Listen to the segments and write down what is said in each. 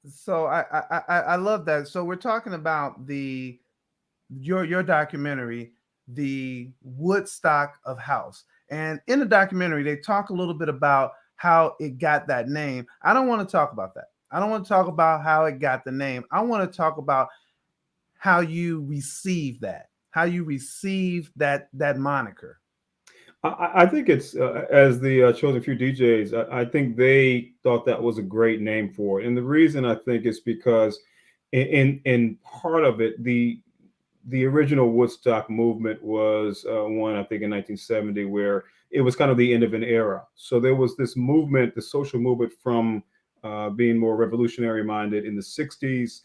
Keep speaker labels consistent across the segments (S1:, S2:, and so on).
S1: So I love that. So we're talking about the your documentary, the Woodstock of House, and in the documentary they talk a little bit about how it got that name. I don't want to talk about that. I don't want to talk about how it got the name. I want to talk about how you receive that, how you receive that moniker.
S2: I think it's as the chosen few DJs. I think they thought that was a great name for it, and the reason I think is because in part of it, the original Woodstock movement was one, I think, in 1970, where it was kind of the end of an era. So there was this movement, the social movement from being more revolutionary minded in the 60s.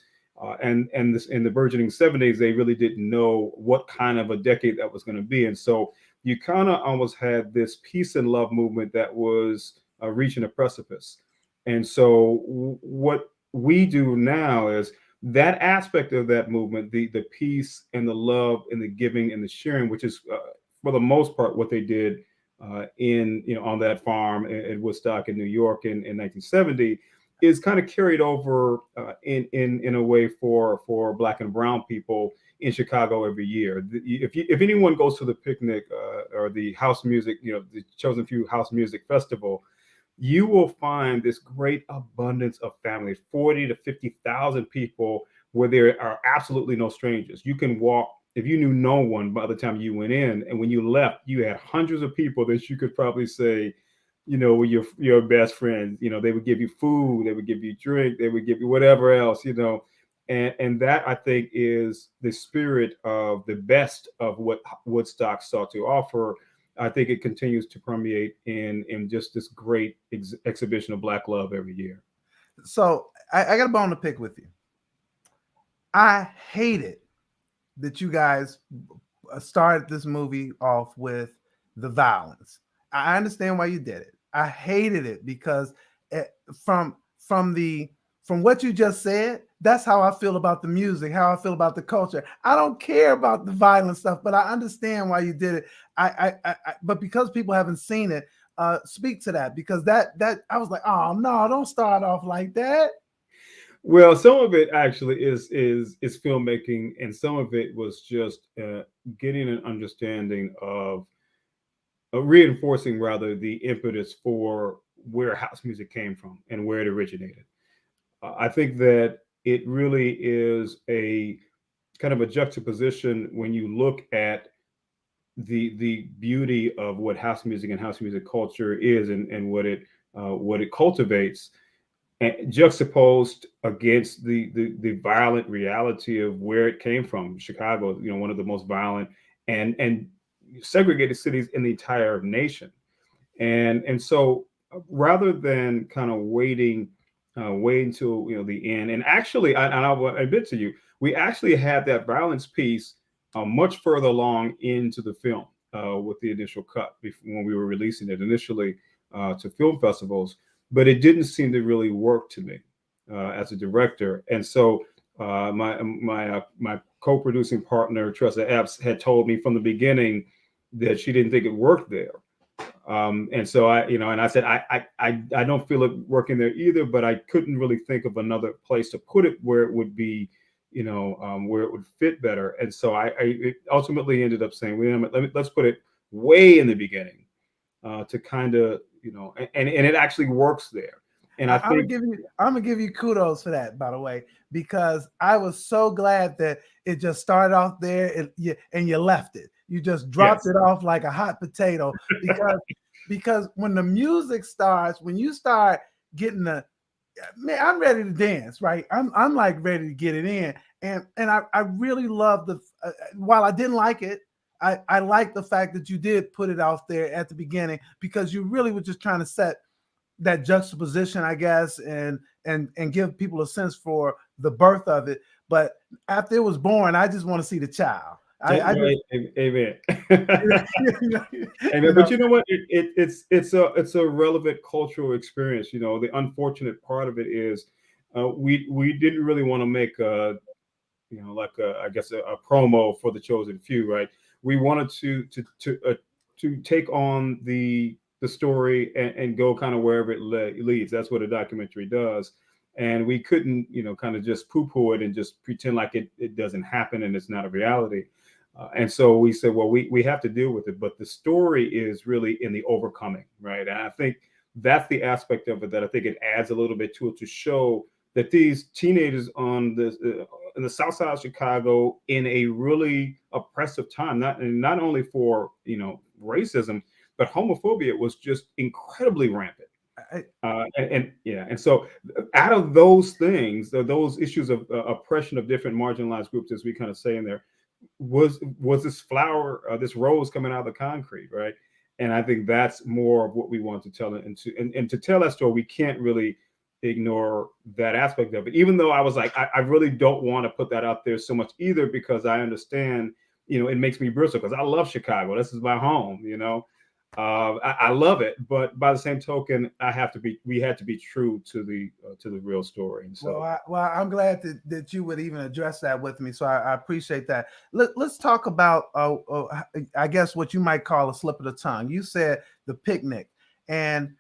S2: And this in the burgeoning 70s, they really didn't know what kind of a decade that was going to be. And so you kind of almost had this peace and love movement that was reaching a precipice. And so what we do now is that aspect of that movement, the peace and the love and the giving and the sharing, which is for the most part what they did in on that farm at Woodstock in New York in 1970, is kind of carried over in a way for Black and Brown people in Chicago every year. If anyone goes to the picnic or the house music, the Chosen Few House Music Festival, you will find this great abundance of families, 40 to 50,000 people, where there are absolutely no strangers. You can walk, if you knew no one by the time you went in, and when you left, you had hundreds of people that you could probably say, were your best friends. They would give you food, they would give you drink, they would give you whatever else, and that I think is the spirit of the best of what Woodstock sought to offer. I think it continues to permeate in just this great exhibition of Black love every year.
S1: So I got a bone to pick with you. I hate it that you guys started this movie off with the violence. I understand why you did it. I hated it because it, from from the from what you just said, that's how I feel about the music, how I feel about the culture. I don't care about the violent stuff, but I understand why you did it. But because people haven't seen it, speak to that because that I was like, oh no, don't start off like that.
S2: Well, some of it actually is filmmaking, and some of it was just getting an understanding of reinforcing rather the impetus for where house music came from and where it originated. I think that it really is a kind of a juxtaposition when you look at the beauty of what house music and house music culture is, and what it cultivates, and juxtaposed against the violent reality of where it came from. Chicago, one of the most violent and segregated cities in the entire nation. And so rather than kind of waiting till the end, and actually I'll admit to you, we actually had that violence piece much further along into the film with the initial cut when we were releasing it initially to film festivals, but it didn't seem to really work to me as a director. And so my co-producing partner Tressa Epps had told me from the beginning that she didn't think it worked there. And so and I said, I don't feel it working there either, but I couldn't really think of another place to put it where it would be, where it would fit better. And so it ultimately ended up saying, let's put it way in the beginning to kind of, and it actually works there. And I
S1: I'm gonna
S2: think,
S1: give you I'm gonna give you kudos for that, by the way, because I was so glad that it just started off there and you left it. You just dropped
S2: yes,
S1: it off like a hot potato because when the music starts, when you start getting the man, I'm ready to dance, right? I'm like ready to get it in, and I really love the while I didn't like it. I like the fact that you did put it out there at the beginning because you really were just trying to set that juxtaposition, I guess, and give people a sense for the birth of it. But after it was born, I just want to see the child. I just
S2: amen.
S1: you
S2: Amen.
S1: know
S2: But you know what? It's a relevant cultural experience. The unfortunate part of it is we didn't really want to make like I guess a promo for the chosen few, right? We wanted to take on the story and go kind of wherever it leads. That's what a documentary does. and we couldn't, kind of just poo-poo it and just pretend like it doesn't happen and it's not a reality. And so we said, well, we have to deal with it. But the story is really in the overcoming, right? And I think that's the aspect of it that I think it adds a little bit to it, to show that these teenagers in the South Side of Chicago, in a really oppressive time, not only for racism, but homophobia was just incredibly rampant. And so out of those things, those issues of oppression of different marginalized groups, as we kind of say in there, was this flower, this rose coming out of the concrete, right? And I think that's more of what we want to tell it. And to tell that story, we can't really ignore that aspect of it, even though I was like, I really don't want to put that out there so much either, because I understand, it makes me bristle, because I love Chicago. This is my home, I love it, but by the same token, we had to be true to the real story. And so,
S1: I'm glad that you would even address that with me. So I appreciate that. Let's talk about, I guess what you might call a slip of the tongue. You said the picnic, and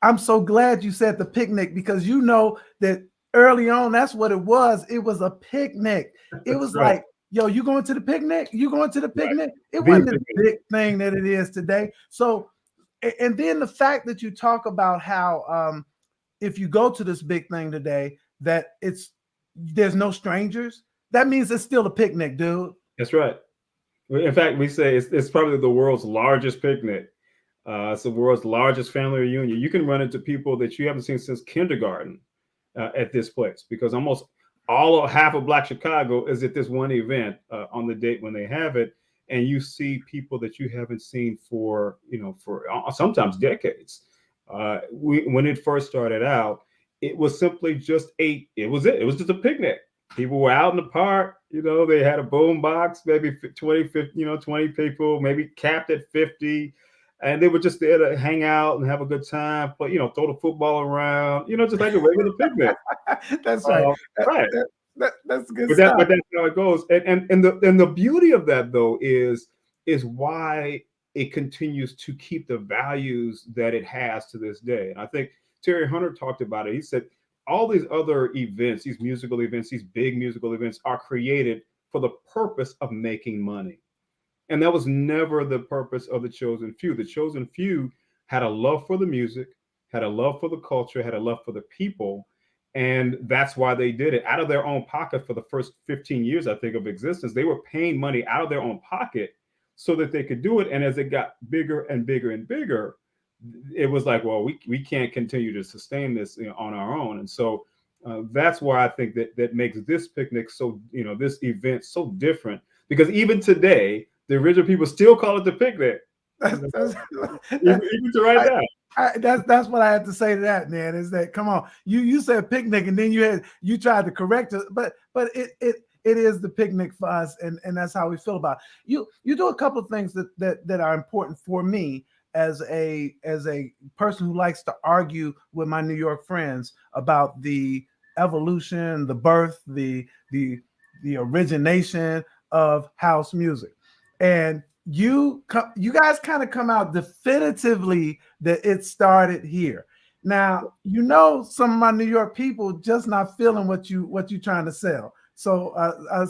S1: I'm so glad you said the picnic, because that early on, that's what it was. It was a picnic. It was
S2: right.
S1: like, yo, you going to the picnic? You going to the picnic? Right. It
S2: The
S1: wasn't
S2: picnic.
S1: the big thing that it is today. So, and then the fact that you talk about how if you go to this big thing today, that there's no strangers, that means it's still a picnic, dude.
S2: That's right. In fact, we say it's probably the world's largest picnic. It's the world's largest family reunion. You can run into people that you haven't seen since kindergarten at this place, because almost half of Black Chicago is at this one event on the date when they have it. And you see people that you haven't seen for sometimes decades. When it first started out, it was simply just it was just a picnic. People were out in the park, they had a boom box, maybe 20 people, maybe capped at 50. And they were just there to hang out and have a good time, but throw the football around, just like a regular picnic.
S1: That's right.
S2: Right.
S1: That's good
S2: But
S1: stuff.
S2: But that's how it goes. And the beauty of that, though, is why it continues to keep the values that it has to this day. And I think Terry Hunter talked about it. He said all these other events, these musical events, these big musical events, are created for the purpose of making money. And that was never the purpose of the chosen few. The chosen few had a love for the music, had a love for the culture, had a love for the people. And that's why they did it out of their own pocket for the first 15 years, I think, of existence. They were paying money out of their own pocket so that they could do it. And as it got bigger and bigger and bigger, it was like, well, we can't continue to sustain this on our own. And so that's why I think that makes this picnic so, this event so different, because even today, the original people still call it the picnic. Even to right now.
S1: That's what I had to say to that, man. Is that, come on, you said picnic, and then you tried to correct it, but it is the picnic for us, and that's how we feel about it. You do a couple of things that are important for me as a person who likes to argue with my New York friends about the evolution, the birth, the origination of house music. And you guys kind of come out definitively that it started here. Now, some of my New York people just not feeling what you trying to sell. So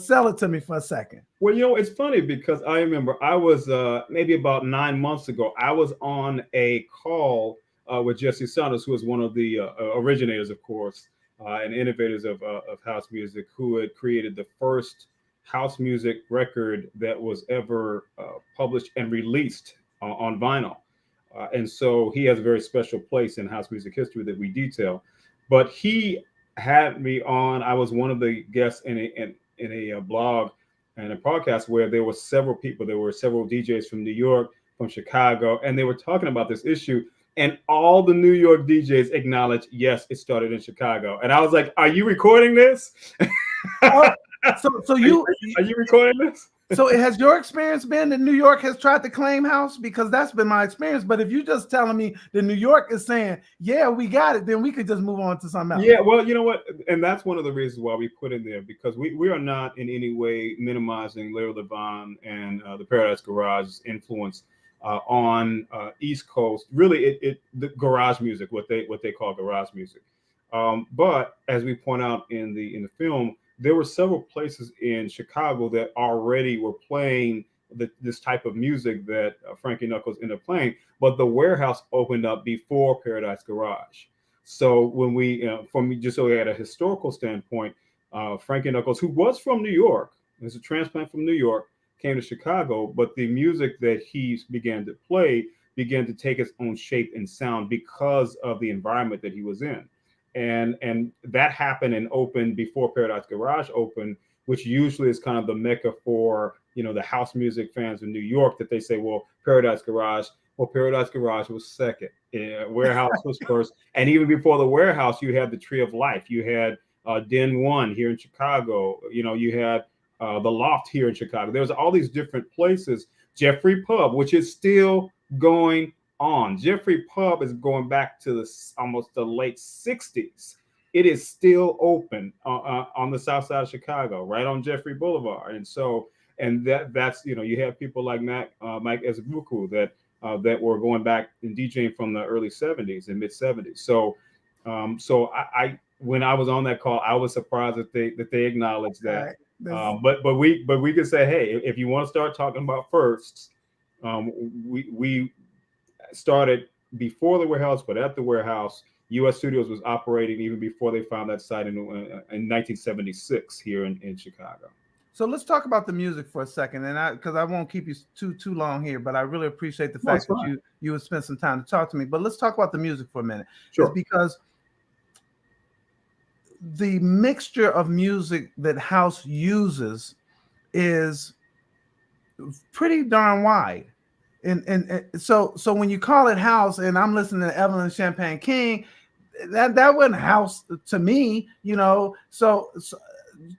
S1: sell it to me for a second.
S2: Well, it's funny, because I remember I was maybe about 9 months ago, I was on a call with Jesse Saunders, who was one of the originators, of course, and innovators of house music, who had created the first house music record that was ever published and released on vinyl. And so he has a very special place in house music history that we detail. But he had me on. I was one of the guests in a blog and a podcast where there were several people. There were several DJs from New York, from Chicago, and they were talking about this issue. And all the New York DJs acknowledged, yes, it started in Chicago. And I was like, are you recording this?
S1: So are
S2: you recording this?
S1: So has your experience been that New York has tried to claim house? Because that's been my experience. But if you're just telling me that New York is saying, yeah, we got it, then we could just move on to something else.
S2: Yeah, well, you know what? And that's one of the reasons why we put in there, because we are not in any way minimizing Larry Levan and the Paradise Garage's influence on East Coast. Really, the garage music, what they call garage music. But as we point out in the film, there were several places in Chicago that already were playing this type of music that Frankie Knuckles ended up playing. But the warehouse opened up before Paradise Garage. So when we, from just so at a historical standpoint, Frankie Knuckles, who was from New York, is a transplant from New York, came to Chicago, but the music that he began to play began to take its own shape and sound because of the environment that he was in. And that happened and opened before Paradise Garage opened, which usually is kind of the mecca for the house music fans in New York, that they say, well, Paradise Garage was second, Warehouse was first, and even before the Warehouse, you had the Tree of Life, you had Den One here in Chicago, you had the Loft here in Chicago. There's all these different places. Jeffrey Pub, which is still going on. Jeffrey Pub is going back to almost the late 60s. It is still open on the south side of Chicago, right on Jeffrey Boulevard. And so, that's you have people like Mike Ezebuku that were going back and DJing from the early 70s and mid 70s. So I when I was on that call, I was surprised that they acknowledged that. But we could say, hey, if you want to start talking about firsts, we started before the Warehouse, but at the Warehouse, U.S. Studios was operating even before they found that site in 1976 here in Chicago.
S1: So let's talk about the music for a second, and because I won't keep you too long here, but I really appreciate the fact that you would spend some time to talk to me. But let's talk about the music for a minute.
S2: Sure.
S1: It's because the mixture of music that house uses is pretty darn wide. And so when you call it house, and I'm listening to Evelyn Champagne King, that wasn't house to me, So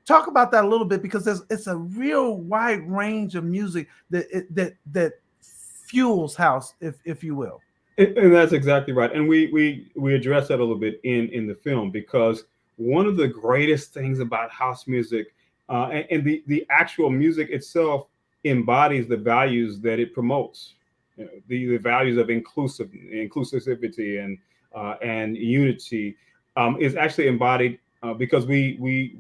S1: talk about that a little bit, because it's a real wide range of music that fuels house, if you will.
S2: And that's exactly right. And we address that a little bit in the film, because one of the greatest things about house music, and the actual music itself, embodies the values that it promotes, the values of inclusivity and unity, is actually embodied because we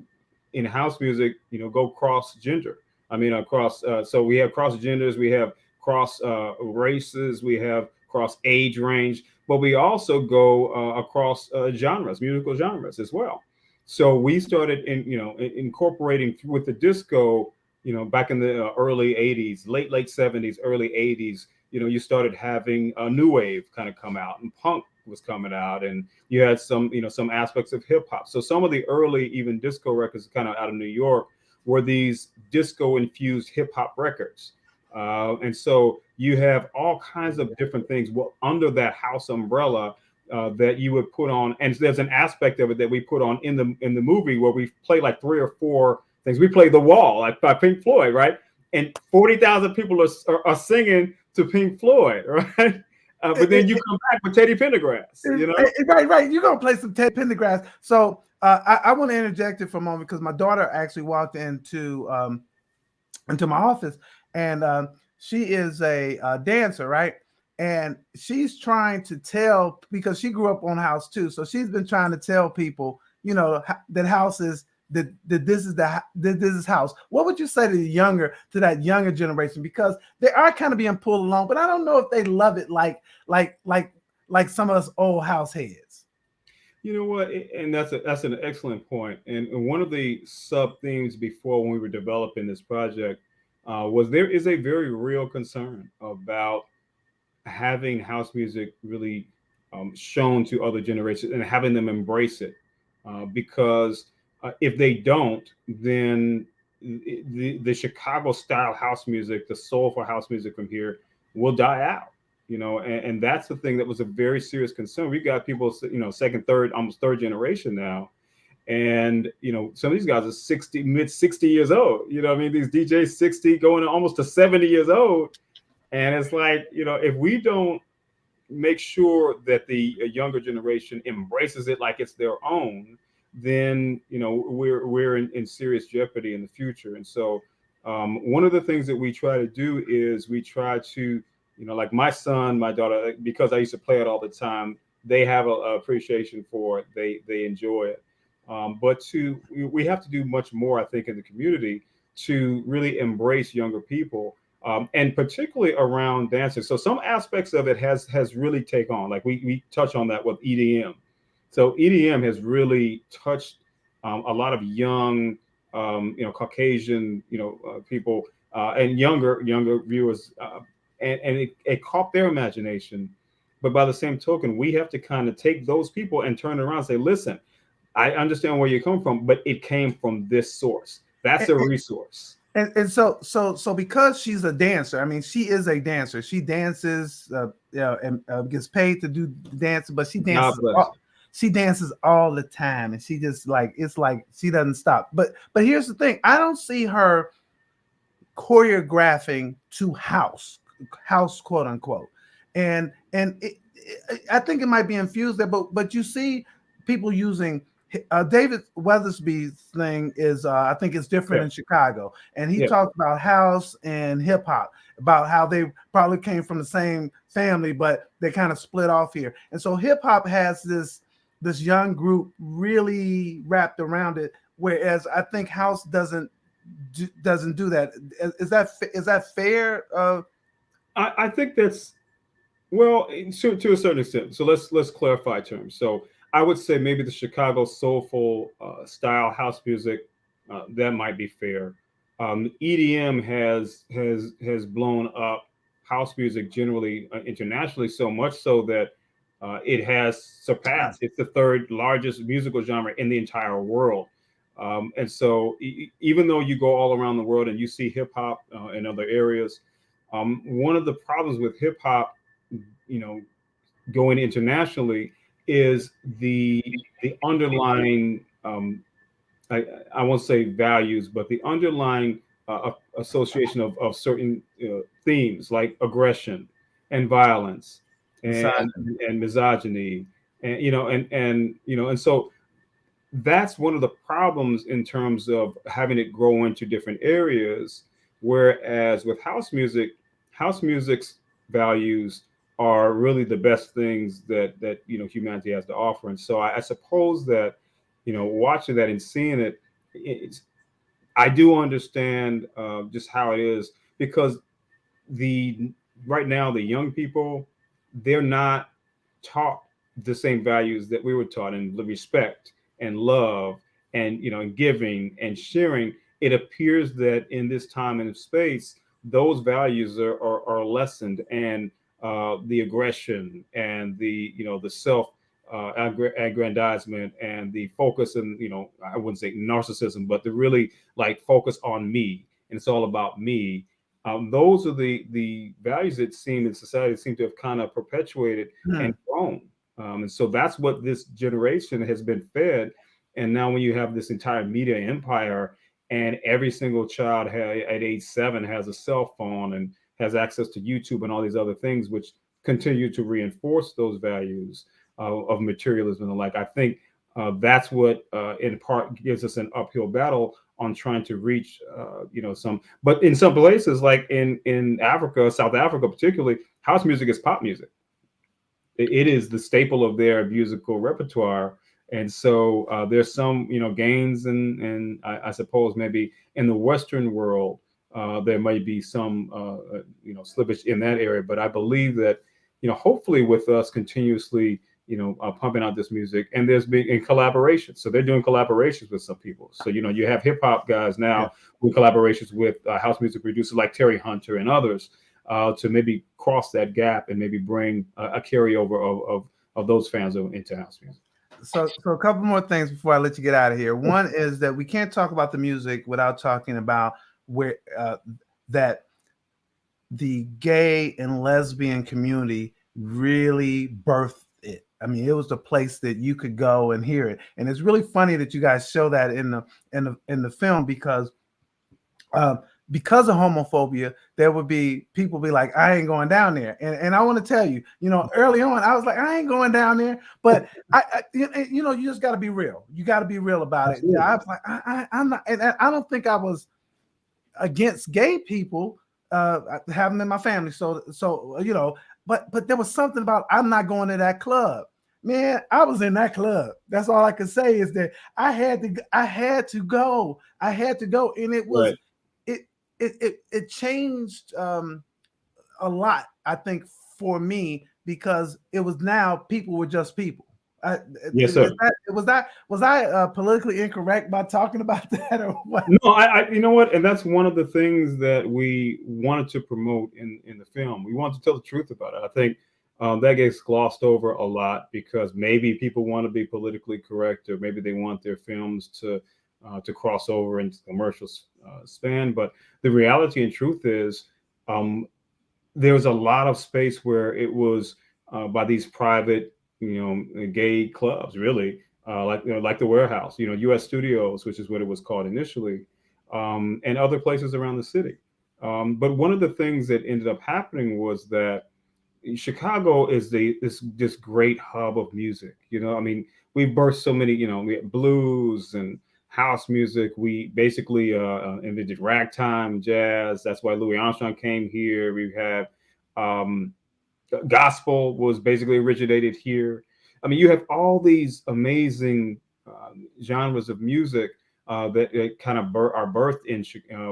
S2: in house music, go cross gender. I mean, across. So we have cross genders, we have cross races, we have cross age range, but we also go across genres, musical genres as well. So we started incorporating with the disco, back in the early 80s, late 70s, early 80s. You started having a new wave kind of come out, and punk was coming out, and you had some aspects of hip hop. So some of the early even disco records kind of out of New York were these disco infused hip hop records. And so you have all kinds of different things under that house umbrella that you would put on. And there's an aspect of it that we put on in the movie where we play like 3 or 4 things. We play The Wall, like by Pink Floyd, right? And 40,000 people are singing to Pink Floyd, right? But then you come back with Teddy Pendergrass,
S1: Right. You're going to play some Teddy Pendergrass. So I want to interject it for a moment, because my daughter actually walked into my office, and she is a dancer, right? And she's trying to tell, because she grew up on house too, so she's been trying to tell people, that house is that this is house. What would you say to that younger generation? Because they are kind of being pulled along, but I don't know if they love it like some of us old house heads.
S2: You know what? And that's an excellent point. And one of the sub themes before, when we were developing this project, was there is a very real concern about having house music really shown to other generations and having them embrace it, because if they don't, then the Chicago style house music, the soulful house music from here, will die out. And that's the thing that was a very serious concern. We've got people, second, third, almost third generation now. And, some of these guys are mid 60 years old. These DJs 60 going almost to 70 years old. And it's like, if we don't make sure that the younger generation embraces it like it's their own, then, we're in serious jeopardy in the future. And so one of the things that we try to do is we try to, like my son, my daughter, because I used to play it all the time, they have a appreciation for it. They enjoy it. But we have to do much more, I think, in the community to really embrace younger people, and particularly around dancing. So some aspects of it has really taken on. Like we touch on that with EDM. So EDM has really touched a lot of young, Caucasian, people, and younger viewers, and it caught their imagination. But by the same token, we have to kind of take those people and turn around and say, listen, I understand where you come from, but it came from this source. That's a resource.
S1: And so because she's a dancer, I mean, she is a dancer. She dances, and gets paid to do dance, but she dances. She dances all the time, and she just it's like she doesn't stop. But here's the thing: I don't see her choreographing to house quote unquote, and I think it might be infused there. But you see people using. David Weathersby's thing is, I think it's different in Chicago, and he talked about house and hip hop, about how they probably came from the same family, but they kind of split off here. And so hip hop has this young group really wrapped around it, whereas I think house doesn't do that. Is that fair?
S2: I think that's, well, to a certain extent. So let's clarify terms. So I would say maybe the Chicago soulful style house music, that might be fair. EDM has blown up house music generally, internationally, so much so that it has surpassed. It's the third largest musical genre in the entire world. And so even though you go all around the world and you see hip hop in other areas, one of the problems with hip hop, going internationally, is the underlying, I won't say values, but the underlying association of certain themes like aggression and violence and misogyny, and so that's one of the problems in terms of having it grow into different areas. Whereas with house music's values are really the best things that humanity has to offer. And so I suppose that watching that and seeing it, I do understand just how it is, because right now the young people, they're not taught the same values that we were taught, in respect and love and and giving and sharing. It appears that in this time and space, those values are lessened, and the aggression and the self aggrandizement and the focus, and I wouldn't say narcissism, but the really focus on me, and it's all about me. Those are the values that seem in society seem to have kind of perpetuated and grown, and so that's what this generation has been fed. And now when you have this entire media empire, and every single child at age 7 has a cell phone and has access to YouTube and all these other things, which continue to reinforce those values of materialism and the like. I think that's what, in part, gives us an uphill battle on trying to reach, but in some places, like in Africa, South Africa particularly, house music is pop music. It is the staple of their musical repertoire. And so there's some, gains, and I suppose maybe in the Western world, there might be some, slippage in that area. But I believe that, hopefully with us continuously, pumping out this music, and there's been in collaborations. So they're doing collaborations with some people. So, you have hip hop guys now with collaborations with house music producers like Terry Hunter and others, to maybe cross that gap and maybe bring a carryover of those fans into house music.
S1: So a couple more things before I let you get out of here. One is that we can't talk about the music without talking about where that the gay and lesbian community really birthed it. I mean, it was the place that you could go and hear it. And it's really funny that you guys show that in the film, because of homophobia, there would be people be like, I ain't going down there. And I want to tell you, early on, I was like, I ain't going down there. But you just got to be real. You got to be real about Absolutely. It. I was like, I'm not, and I don't think I was against gay people, having them in my family. So but there was something about, I'm not going to that club. Man, I was in that club. That's all I can say is that I had to go, and it was
S2: Right.
S1: it it changed a lot, I think, for me because it was now people were just people. I,
S2: Yes, sir.
S1: was I politically incorrect by talking about that or what?
S2: No, you know what, and that's one of the things that we wanted to promote in the film. We wanted to tell the truth about it. I think that gets glossed over a lot because maybe people want to be politically correct, or maybe they want their films to cross over into commercial span. But the reality and truth is, um, there was a lot of space where it was by these private, gay clubs, really, like the Warehouse, U.S. Studios, which is what it was called initially, and other places around the city. But one of the things that ended up happening was that Chicago is this great hub of music. I mean, we birthed so many. We had blues and house music. We basically invented ragtime jazz. That's why Louis Armstrong came here. We have um, gospel was basically originated here. I mean, you have all these amazing genres of music that kind of are birthed in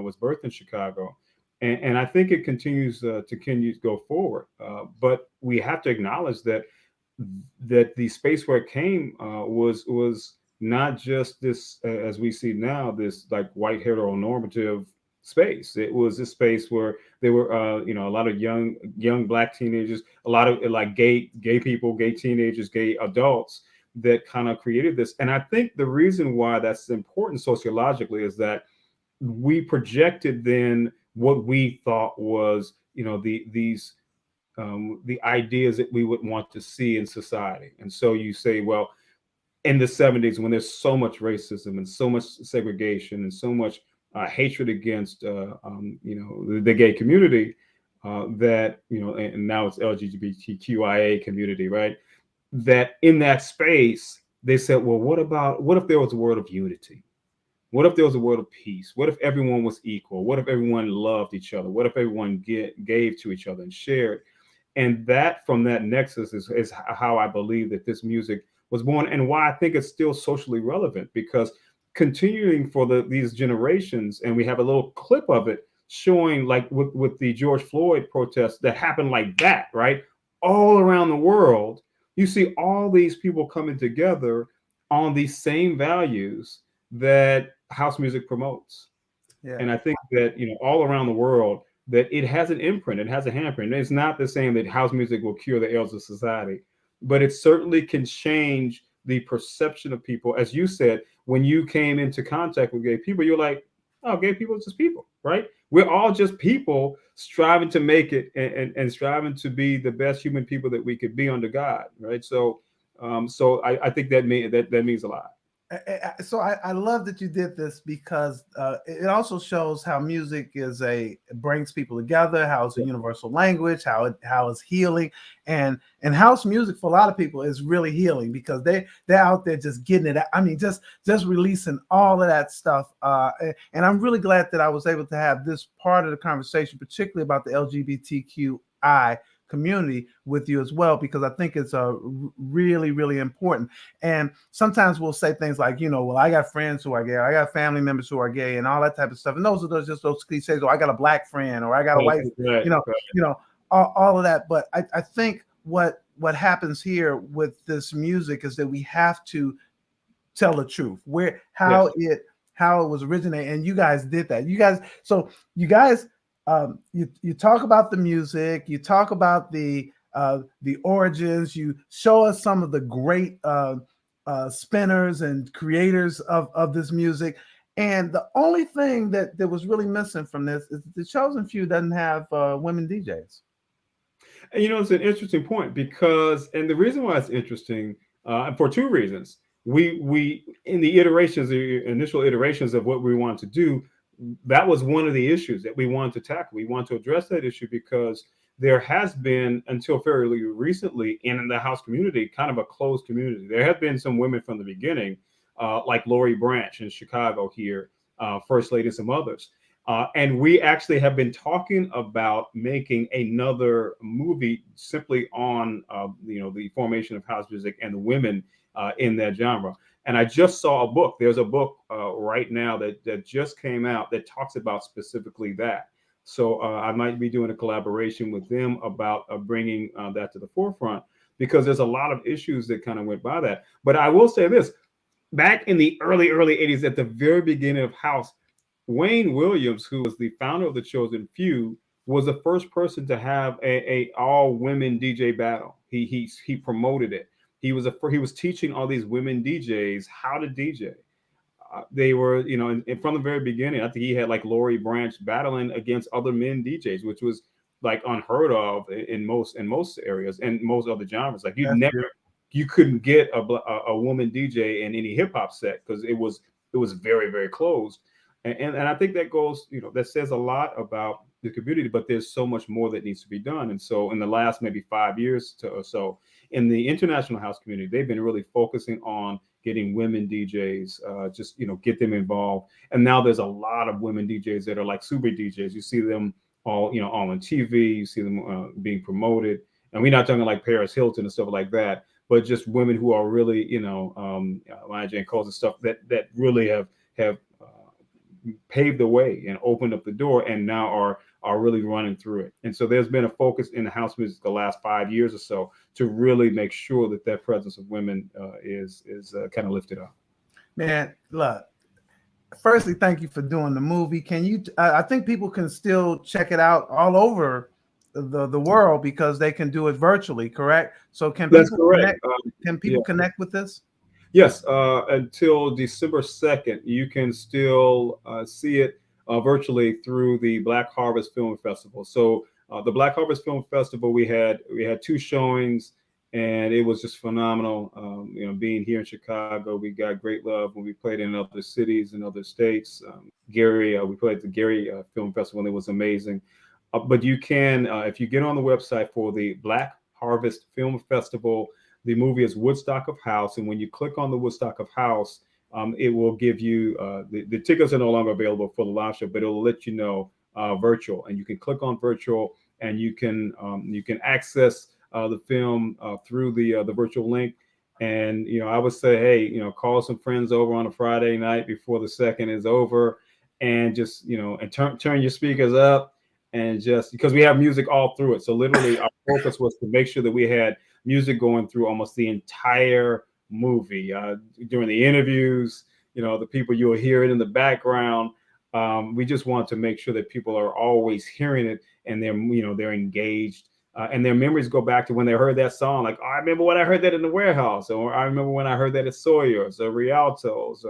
S2: was birthed in Chicago, and I think it continues to continue to go forward. But we have to acknowledge that the space where it came was not just this as we see now, this like white heteronormative space. It was a space where there were a lot of young black teenagers, a lot of like gay people, gay teenagers, gay adults that kind of created this. And I think the reason why that's important sociologically is that we projected then what we thought was the ideas that we would want to see in society. And so you say, well, in the 70s, when there's so much racism and so much segregation and so much hatred against the gay community, that and now it's LGBTQIA community, right? That in that space they said, well, what if there was a word of unity? What if there was a word of peace? What if everyone was equal? What if everyone loved each other? What if everyone gave to each other and shared? And that from that nexus is how I believe that this music was born, and why I think it's still socially relevant, because continuing for these generations, and we have a little clip of it showing like with the George Floyd protests that happened like that, right? All around the world, you see all these people coming together on these same values that house music promotes.
S1: Yeah.
S2: And I think that, all around the world, that it has an imprint, it has a handprint. It's not the same that house music will cure the ills of society, but it certainly can change the perception of people. As you said, when you came into contact with gay people, you're like, oh, gay people are just people, right? We're all just people striving to make it, and striving to be the best human people that we could be under God, right? So I think that means a lot.
S1: So I love that you did this because it also shows how music brings people together, how it's a universal language, how it's healing, and house music for a lot of people is really healing because they're out there just getting it out. I mean, just releasing all of that stuff. And I'm really glad that I was able to have this part of the conversation, particularly about the LGBTQI community, with you as well, because I think it's really, really important. And sometimes we'll say things like, well, I got friends who are gay, I got family members who are gay, and all that type of stuff. And those are just those cliches. Or I got a black friend, or I got a white,
S2: Right, right.
S1: All of that. But I think what happens here with this music is that we have to tell the truth, how it was originated, and you guys did that. You guys you talk about the music, you talk about the origins, you show us some of the great spinners and creators of this music, and the only thing that was really missing from this is the Chosen Few doesn't have women DJs.
S2: And it's an interesting point, because, and the reason why it's interesting, for two reasons. We in the initial iterations of what we wanted to do, that was one of the issues that we wanted to tackle. We want to address that issue because there has been, until fairly recently, in the house community, kind of a closed community. There have been some women from the beginning, like Lori Branch in Chicago here, First Lady, and some others. And we actually have been talking about making another movie simply on, the formation of house music and the women in that genre. And I just saw a book. There's a book right now that just came out that talks about specifically that. So I might be doing a collaboration with them about bringing that to the forefront, because there's a lot of issues that kind of went by that. But I will say this: back in the early 80s, at the very beginning of house, Wayne Williams, who was the founder of the Chosen Few, was the first person to have a all women DJ battle. He promoted it. He was teaching all these women DJs how to DJ. They were, and from the very beginning, I think he had like Lori Branch battling against other men DJs, which was like unheard of in most areas and most other genres. Like
S1: That's good.
S2: you couldn't get a woman DJ in any hip hop set, because it was very, very closed. And I think that goes, that says a lot about the community, but there's so much more that needs to be done. And so in the last maybe 5 years or so, in the international house community, they've been really focusing on getting women DJs, just, get them involved. And now there's a lot of women DJs that are like super DJs. You see them all on TV, you see them being promoted. And we're not talking like Paris Hilton and stuff like that, but just women who are really, Maya Jane Coles and stuff that really have paved the way and opened up the door, and now are really running through it. And so there's been a focus in the house music the last 5 years or so to really make sure that presence of women is kind of lifted up.
S1: Man, look. Firstly, thank you for doing the movie. Can you? I think people can still check it out all over the world because they can do it virtually. Correct? So can
S2: That's
S1: people
S2: correct.
S1: connect? Can people connect with this?
S2: Yes, until December 2nd, you can still see it virtually through the Black Harvest Film Festival. So the Black Harvest Film Festival, we had two showings, and it was just phenomenal. Being here in Chicago, we got great love when we played in other cities and other states. We played at the Gary Film Festival, and it was amazing. But you can, if you get on the website for the Black Harvest Film Festival, the movie is Woodstock of House, and when you click on the Woodstock of House, it will give you the tickets are no longer available for the live show, but it will let you know virtual, and you can click on virtual, and you can access the film through the virtual link. And I would say, hey, call some friends over on a Friday night before the second is over, and just and turn your speakers up, and just because we have music all through it. So literally, our focus was to make sure that we had music going through almost the entire movie. During the interviews, the people, you'll hear it in the background. We just want to make sure that people are always hearing it, and they're engaged, and their memories go back to when they heard that song. Like, oh, I remember when I heard that in the warehouse, or I remember when I heard that at Sawyer's or Rialto's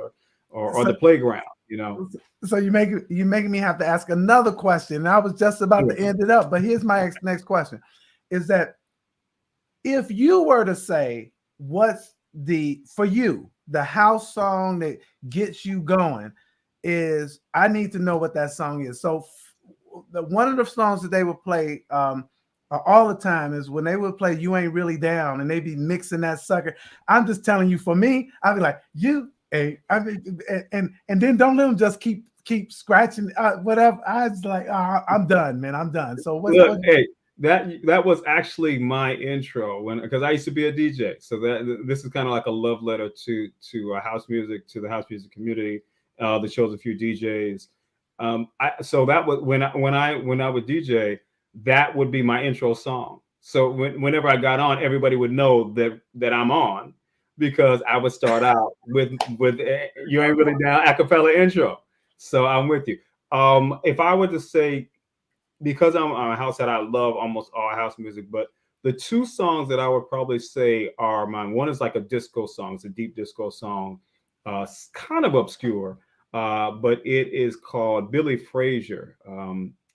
S2: or the playground.
S1: So you're making me have to ask another question. And I was just about to end it up, but here's my next question: is that if you were to say what's for you the house song that gets you going, is I need to know what that song is. So one of the songs that they would play all the time is when they would play "You Ain't Really Down," and they be mixing that sucker. I'm just telling you, for me, I'd be like, "You ain't," and then don't let them just keep scratching whatever. I was like, I'm done, man. I'm done. So
S2: hey, that was actually my intro, because I used to be a DJ. So this is kind of like a love letter to house music, to the house music community, the Chosen Few DJs. So that was when I would DJ, that would be my intro song. So whenever I got on, everybody would know that I'm on, because I would start out with "You Ain't Really Down" a cappella intro. So I'm with you. If I were to say, because I'm a house that I love almost all house music, but the two songs that I would probably say are mine. One is like a disco song. It's a deep disco song, kind of obscure, but it is called Billy Frazier.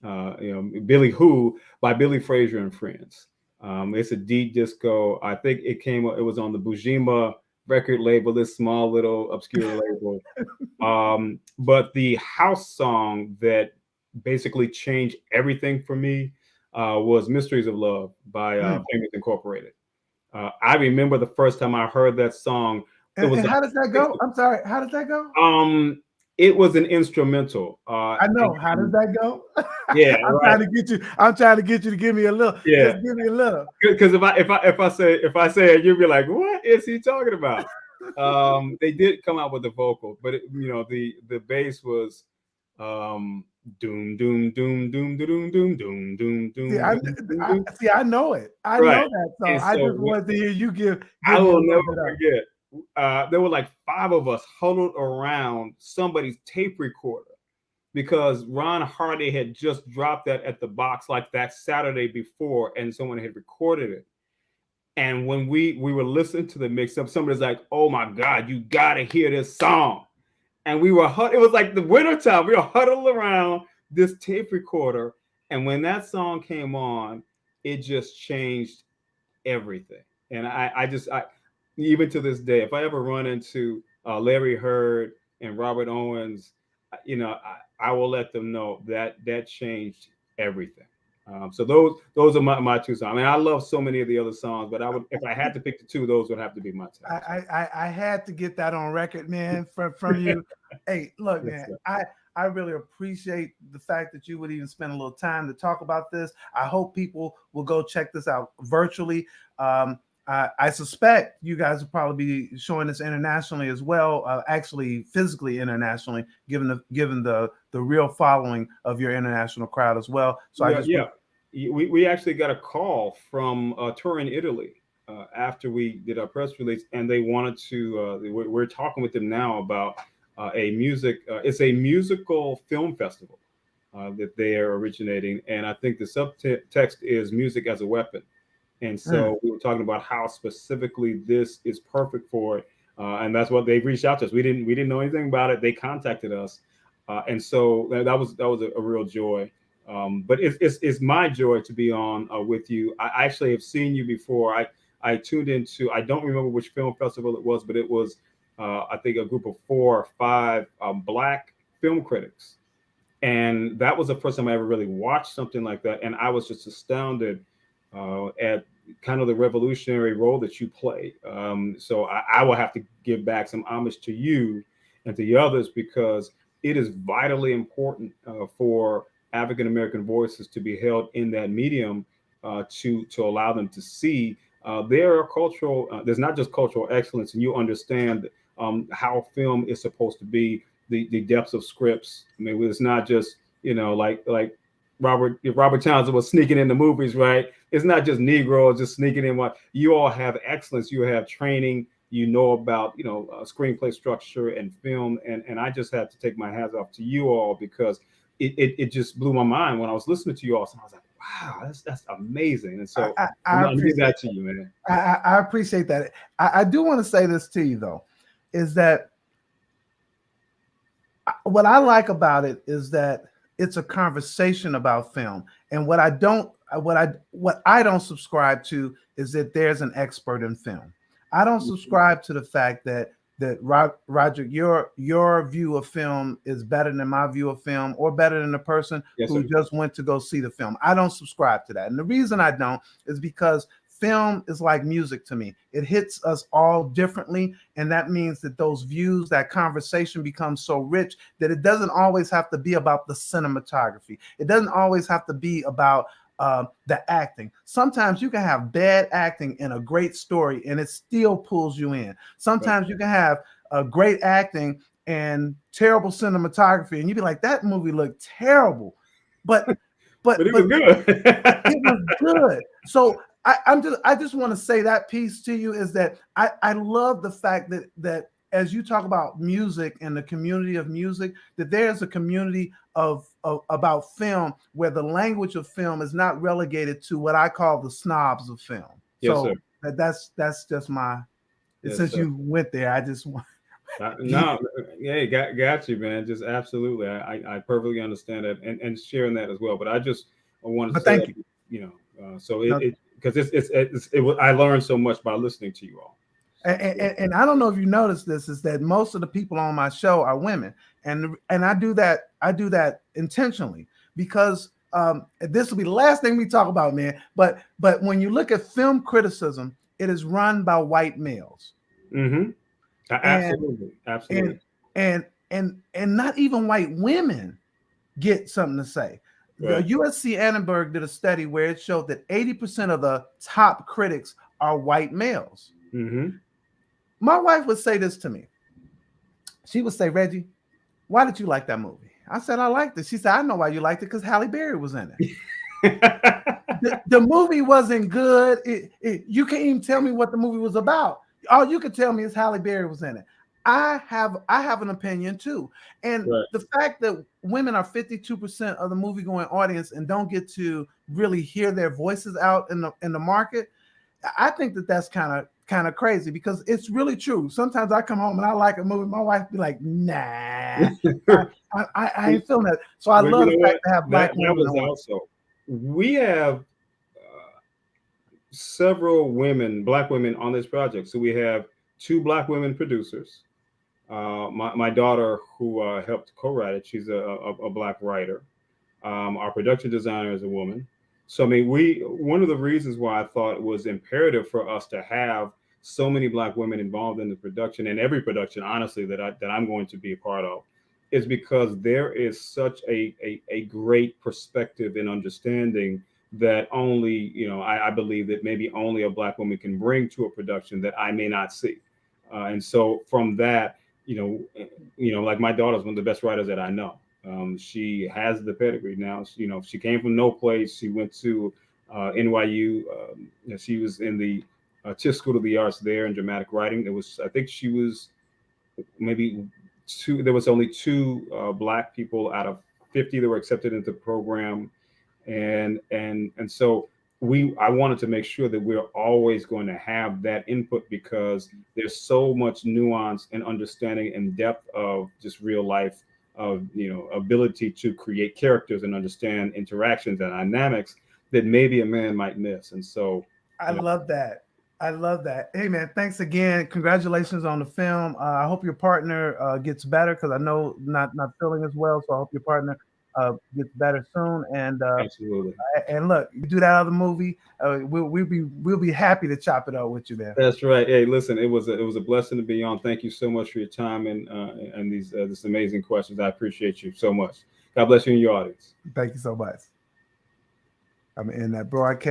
S2: Billy Who by Billy Frazier and Friends. It's a deep disco. I think it was on the Bujima record label, this small little obscure label. But the house song that basically changed everything for me was "Mysteries of Love" by Famous Incorporated. I remember the first time I heard that song.
S1: And how does that go? I'm sorry. How does that go?
S2: It was an instrumental.
S1: I know. How does that go?
S2: Yeah,
S1: I'm trying to get you. I'm trying to get you to give me a little.
S2: Yeah.
S1: Just give me a little.
S2: Because if I say it, you'll be like, what is he talking about? They did come out with the vocal, but the bass was doom doom doom doom doom doom doom doom doom.
S1: See, I know it. I
S2: Right.
S1: know that song.
S2: And
S1: I
S2: so
S1: just wanted to hear you give
S2: I
S1: me a
S2: will
S1: little
S2: never
S1: bit of.
S2: forget. There were like 5 of us huddled around somebody's tape recorder because Ron Hardy had just dropped that at the box like that Saturday before, and someone had recorded it. And when we were listening to the mix up, somebody's like, "Oh my God, you gotta hear this song!" And we were it was like the wintertime. We were huddled around this tape recorder, and when that song came on, it just changed everything. And I even to this day, if I ever run into Larry Hurd and Robert Owens, I will let them know that changed everything. So those are my 2 songs. I mean, I love so many of the other songs, but if I had to pick the 2, those would have to be my top.
S1: I had to get that on record, man, from you. Hey, look, man, I really appreciate the fact that you would even spend a little time to talk about this. I hope people will go check this out virtually. I suspect you guys will probably be showing this internationally as well, actually physically internationally, given the real following of your international crowd as well. So
S2: we actually got a call from a tour in Italy after we did our press release, and they wanted to. We're talking with them now about it's a musical film festival that they are originating, and I think the subtext is music as a weapon. And so we were talking about how specifically this is perfect for it, and that's what they've reached out to us. We didn't know anything about it. They contacted us, and so that was a real joy. But it's my joy to be on with you. I actually have seen you before. I tuned into, I don't remember which film festival it was, but it was I think a group of 4 or 5 Black film critics, and that was the first time I ever really watched something like that, and I was just astounded at kind of the revolutionary role that you play. So I will have to give back some homage to you and to the others, because it is vitally important for African American voices to be held in that medium, to allow them to see there's not just cultural excellence, and you understand how film is supposed to be, the depths of scripts. I mean, it's not just like Robert Townsend was sneaking in the movies, right? It's not just Negroes just sneaking in. What you all have excellence, you have training, about screenplay structure and film, and I just had to take my hats off to you all, because it just blew my mind when I was listening to you all. So I was like, wow, that's amazing. And so I give that to you, man.
S1: I appreciate that. I do want to say this to you though, is that what I like about it is that it's a conversation about film. And what I don't subscribe to is that there's an expert in film. I don't subscribe to the fact that Rodrick, your view of film is better than my view of film, or better than the person who just went to go see the film. I don't subscribe to that. And the reason I don't is because film is like music to me. It hits us all differently. And that means that those views, that conversation becomes so rich that it doesn't always have to be about the cinematography. It doesn't always have to be about the acting. Sometimes you can have bad acting in a great story and it still pulls you in. Sometimes you can have a great acting and terrible cinematography, and you'd be like, that movie looked terrible. But
S2: it was good.
S1: It was good. So I just want to say that piece to you, is that I love the fact that as you talk about music and the community of music, that there's a community of about film where the language of film is not relegated to what I call the snobs of film.
S2: Yes,
S1: so
S2: sir.
S1: that's just my. Since
S2: sir.
S1: You went there, I just want.
S2: No, yeah, got you, man. Just absolutely, I perfectly understand that, and sharing that as well. But I wanted to say,
S1: thank
S2: you. So because I learned so much by listening to you all.
S1: And I don't know if you noticed this, is that most of the people on my show are women, and I do that intentionally, because this will be the last thing we talk about, man. But when you look at film criticism, it is run by white males.
S2: Mm-hmm. Absolutely.
S1: And and not even white women get something to say.
S2: Right.
S1: The USC Annenberg did a study where it showed that 80% of the top critics are white males.
S2: Mm-hmm.
S1: My wife would say this to me. She would say, Reggie, why did you like that movie? I said, I liked it. She said, I know why you liked it, because Halle Berry was in it. The movie wasn't good. You can't even tell me what the movie was about. All you could tell me is Halle Berry was in it. I have an opinion too. And
S2: Right.
S1: the fact that women are 52% of the movie going audience and don't get to really hear their voices out in the market, I think that that's kind of crazy, because it's really true. Sometimes I come home and I like a movie, my wife be like, nah, I ain't feeling that. So I love the fact to have black women.
S2: Was also, we have several black women on this project. So we have 2 black women producers. My daughter, who helped co-write it, she's a black writer. Our production designer is a woman. So I mean, one of the reasons why I thought it was imperative for us to have so many black women involved in the production, and every production, honestly, that I'm going to be a part of, is because there is such a great perspective and understanding that only, I believe that maybe only a black woman can bring to a production that I may not see. And so from that, like my daughter's one of the best writers that I know. She has the pedigree now. She came from no place. She went to NYU. She was in the Tisch School of the Arts there in dramatic writing. I think she was maybe 2. There was only 2 black people out of 50 that were accepted into the program, and so I wanted to make sure that we're always going to have that input, because there's so much nuance and understanding and depth of just real life, of ability to create characters and understand interactions and dynamics that maybe a man might miss. And so
S1: I love that. I love that. Hey man, thanks again. Congratulations on the film. I hope your partner gets better, because I know not feeling as well. So I hope your partner gets better soon. And
S2: absolutely.
S1: And look, you do that other movie, we'll be happy to chop it up with you there.
S2: That's right. Hey, listen, it was a blessing to be on. Thank you so much for your time and these amazing questions. I appreciate you so much. God bless you and your audience.
S1: Thank you so much. I'm in that broadcast.